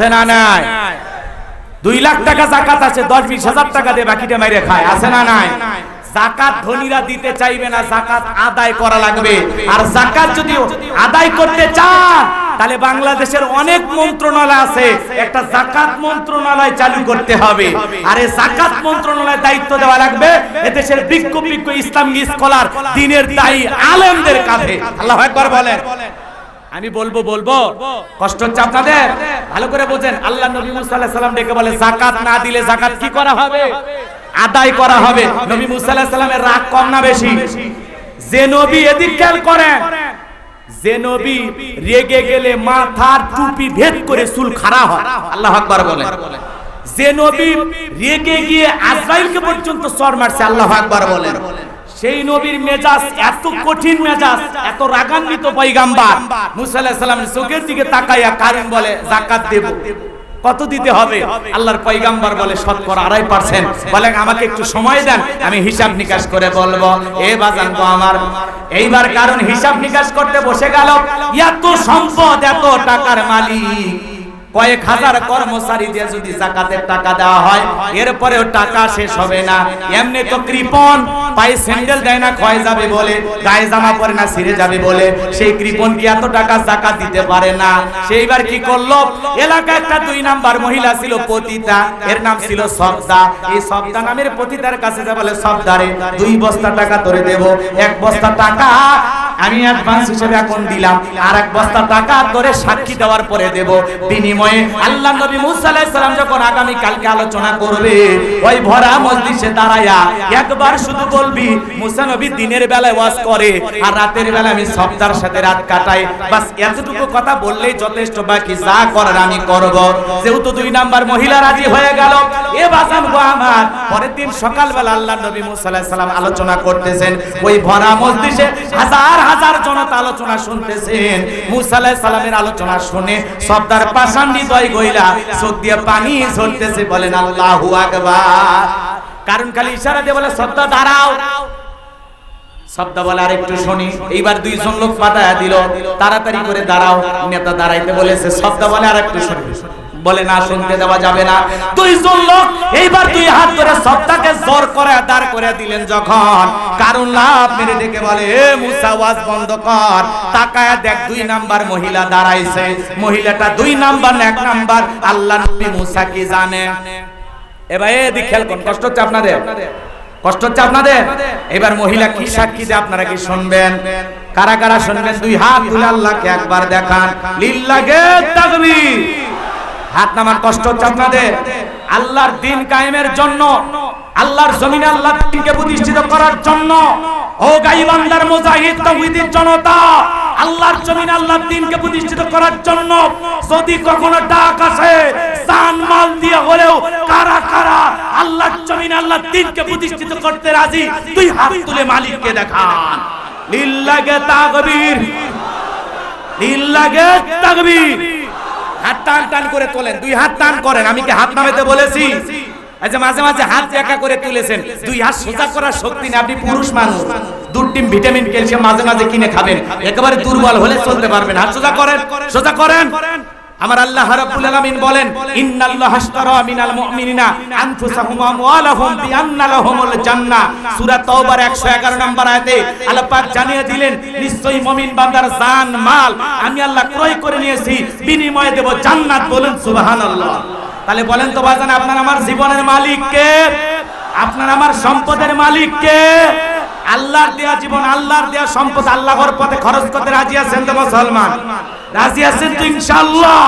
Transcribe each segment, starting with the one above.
আছে না নাই? 2 লাখ টাকা যাকাত আছে, 10-20 হাজার টাকা দিয়ে বাকিটা মাইরে খায়, আছে না নাই? যাকাত ধনীরা দিতে চাইবে না, যাকাত আদায় করা লাগবে। আর যাকাত যদি আদায় করতে চান তাহলে বাংলাদেশের অনেক মন্ত্রণালয় আছে, একটা যাকাত মন্ত্রণালয় চালু করতে হবে। আর এই যাকাত মন্ত্রণালয়ের দায়িত্ব দেওয়া লাগবে এদেশের বিজ্ঞ ইসলামিক স্কলার, দ্বীনের দায়ী আলেমদের কাঁধে। আল্লাহু আকবার বলেন। আমি বলবো কষ্ট হচ্ছে আপনাদের? ভালো করে বোঝেন। আল্লাহ নবী মুসা আলাইহিস সালাম ডেকে বলে যাকাত না দিলে যাকাত কি করা হবে? আদায় করা হবে। নবী মুসা আলাইহিস সালামের রাগ কম না বেশি? যে নবী, এদিক খেয়াল করেন, যে নবী রেগে গেলে মাথার টুপি ভেদ করে চুল খাড়া হয়। আল্লাহু আকবার বলেন। যে নবী রেগে গিয়ে আজরাইলকে পর্যন্ত চড় মারছে। আল্লাহু আকবার বলেন। সেই নবীর মেজাজ এত কঠিন মেজাজ, এত রাগান্বিত পয়গাম্বার, মুসা আলাইহিস সালামের চোখের দিকে তাকাইয়া কারণ বলে যাকাত দেব। কত দিতে হবে? আল্লাহর পয়গাম্বার বলে 2.5% বলেন আমাকে একটু সময় দেন, আমি হিসাব নিকাশ করে বলবো। এ বাজান গো আমার, এইবার কারণ হিসাব নিকাশ করতে বসে গেল। এত সম্পদ, এত টাকার মালিক, কয়েক হাজার কর্মচারী দিয়ে যদি যাকাতের টাকা দেওয়া হয় এরপরেও টাকা শেষ হবে না। এমনি তো কৃপণ, পায়ে স্যান্ডেল দেয় না ক্ষয় যাবে বলে, গায়ে জামা পরে না ছিঁড়ে যাবে বলে, সেই কৃপণ কি এত টাকা যাকাত দিতে পারে না? সেইবার কি করলো, এলাকায় একটা 2 নাম্বার মহিলা ছিল পতিতা, এর নাম ছিল সবদা। এই সবদা নামের পতিতার কাছে যা বলে, সবদারে 2 বস্তা টাকা তোরে দেব, 1 বস্তা টাকা আমি অ্যাডভান্স হিসেবে এখন দিলাম, আর 1 বস্তা টাকা তোরে সাক্ষী দেওয়ার পরে দেব। বিনিময়ে আল্লাহ নবী মুসা আলাইহিস সালাম যখন আগামী কালকে আলোচনা করবে, ওই ভরা মজলিসে দাঁড়ায়া একবার শুধু বলবি, মুসা নবী দিনের বেলায় ওয়াজ করে আর রাতের বেলা আমি সবদার সাথে রাত কাটাই, বাস এতটুকু কথা বললেই যথেষ্ট, বাকি যা করার আমি করব। যেহেতু 2 নাম্বার মহিলা রাজি হয়ে গেল, এ বাজান গো আমার, পরের দিন সকালবেলা আল্লাহ নবী মুসা আলাইহিস সালাম আলোচনা করতেছেন, ওই ভরা মজলিসে হাজার হাজার জনতা আলোচনা শুনতেছেন। মুসা আলাইহিস সালামের আলোচনা শুনে সবদার পাষাণ হৃদয় গইলা চোখ দিয়ে পানি ঝরতেছে, বলেন আল্লাহু আকবার। কারণ খালি ইশারা দিয়ে বলে সবদা দাঁড়াও। সবদা বলে আর একটু শুনি। এইবার 2 জন লোক পাঠায়া দিল, তাড়াতাড়ি করে দাঁড়াও। নেতা দাঁড়াইতে বলেছে, সবদা বলে আর একটু শুনি, বলে না, শুনতে দেওয়া যাবে না। 2 জন লোক এইবার 2 হাত ধরে সবদাকে জোর করে দাঁড় করে দিলেন। যখন কারণ লাভ মেরে ডেকে বলে, এ মুসা ওয়াজ বন্ধ কর, তাকায়া দেখ 2 নাম্বার মহিলা দাঁড়াইছে। মহিলাটা 2 নাম্বার না 1 নাম্বার? আল্লাহ নবী মুসা কি জানে? এ ভাই এদিকে খেয়াল করুন, কষ্ট হচ্ছে আপনাদের? কষ্ট হচ্ছে আপনাদের? এবার মহিলা কি সাক্ষী দেয় আপনারা কি শুনবেন? কারা কারা শুনবেন? 2 হাত তুলে আল্লাহকে একবার দেখান, লিল্লাহে তাকবীর। হাত নামান। কষ্ট হচ্ছে আপনাদের? আল্লাহর দ্বীন কায়েমের জন্য, আল্লাহর জমিনে আল্লাহর দ্বীনকে প্রতিষ্ঠিত করার জন্য, ও গাইবান্দার মুজাহিদ তাওহীদের জনতা, আল্লাহর জমিনে আল্লাহর দ্বীনকে প্রতিষ্ঠিত করার জন্য যদি কখনো ডাক আসে, জান মাল দিয়ে হলেও কারা কারা আল্লাহর জমিনে আল্লাহর দ্বীনকে প্রতিষ্ঠিত করতে রাজি? 2 হাত তুলে মালিককে দেখান, লিল্লাহে তাকবীর, লিল্লাহে তাকবীর। হাত টান টান করে তোলেন, 2 হাত টান করেন। আমি কি হাত নামাতে বলেছি? আচ্ছা, মাঝে মাঝে হাত একা করে তুলেছেন। 2 হাত সোজা করার শক্তি নেই, আপনি পুরুষ মানুষ, 2 টিম ভিটামিন ক্যালসিয়াম মাঝে মাঝে কিনে খাবেন, একেবারে দুর্বল হলে চলতে পারবেন। হাত সোজা করেন, সোজা করেন। আমার আল্লাহ রাব্বুল আলামিন বলেন, ইন্নাল্লাহা আশতারা মিনাল মুমিনিনা আনফুসাহুম ওয়া আমওয়ালাহুম বিআন্না লাহুমুল জান্নাহ। সূরা তাওবার 111 নম্বর আয়াতে আল্লাহ পাক জানিয়ে দিলেন, নিশ্চয়ই মুমিন বান্দার জান মাল আমি আল্লাহ ক্রয় করে নিয়েছি, বিনিময়ে দেব জান্নাত। বলেন সুবহানাল্লাহ। তাহলে বলেন তো বাজান, আপনার আমার জীবনের মালিক কে? আপনার আমার সম্পদের মালিক কে? আল্লাহর দেয়া জীবন, আল্লাহর দেয়া সম্পদ আল্লাহর পথে খরচ করতে রাজি আছেন তো মুসলমান? রাজি আছেন তো ইনশাআল্লাহ?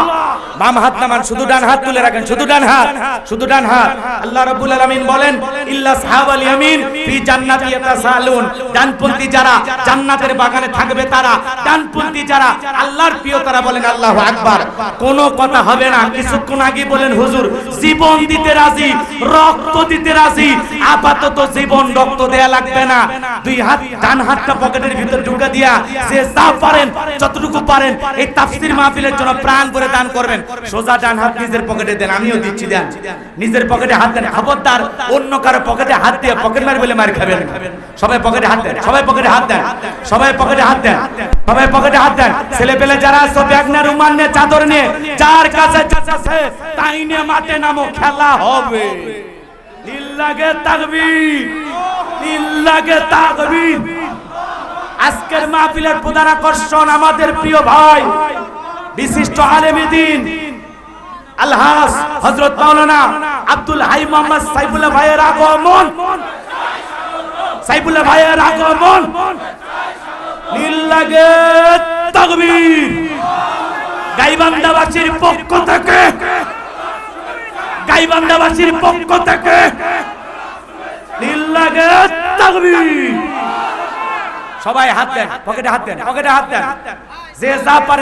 বাম হাত নামান, শুধু ডান হাত তুলে রাখেন, শুধু ডান হাত, শুধু ডান হাত। আল্লাহ রাব্বুল আলামিন বলেন, ইল্লা সাহাবাল ইয়ামিন ফি জান্নাতি ইয়াতাসালুন। ডানপন্থী যারা জান্নাতের বাগানে থাকবে তারা, ডানপন্থী যারা আল্লাহর প্রিয় তারা। বলেন আল্লাহু আকবার। কোনো কথা হবে না। কিছুক্ষণ আগে বলেন, হুজুর জীবন দিতে রাজি, রক্ত দিতে রাজি। আপাতত জীবন রক্ত দেয়া লাগবে না, 2 হাত, ডান হাতটা পকেটের ভিতর ঢুকে দিয়া যে যা পারেন যতটুকু পারেন এই তাফসীর মাহফিলের জন্য প্রাণ ভরে দান করবেন। সোজা ডান হাত নিজের পকেটে দেন, আমিও দিচ্ছি, দেন নিজের পকেটে হাত দেন। খবরদার অন্য কারো পকেটে হাত দিয়ে পকেট মার বলে মার খাবেন। সবাই পকেটে হাত দেন, সবাই পকেটে হাত দেন, সবাই পকেটে হাত দেন, সবাই পকেটে হাত দেন। ছেলে পেলে যারা আছো ব্যাগ নিয়ে, রুমাল নিয়ে, চাদর নিয়ে, যার কাছে আছে তাই নিয়ে মাঠে নামো, খেলা হবে। লিল্লাহে তাকবীর, লিল্লাহে তাকবীর। আজকের মাহফিলের প্রধান আকর্ষণ আমাদের প্রিয় ভাই, বিশিষ্ট আলেমে দ্বীন আলহাজ হযরত মাওলানা আব্দুল হাই মোহাম্মদ সাইফুল্লাহ ভাইয়ের আগমন, সাইফুল্লাহ ভাইয়ের আগমন। লিল্লাহে তাকবীর। গাইবান্ধাবাসীর পক্ষ থেকে, গাইবান্ধাবাসীর পক্ষ থেকে লিল্লাহে তাকবীর। সবাই হাত দেন, পকেটে হাত দেন, পকেটে হাত দেন, যে যা পারে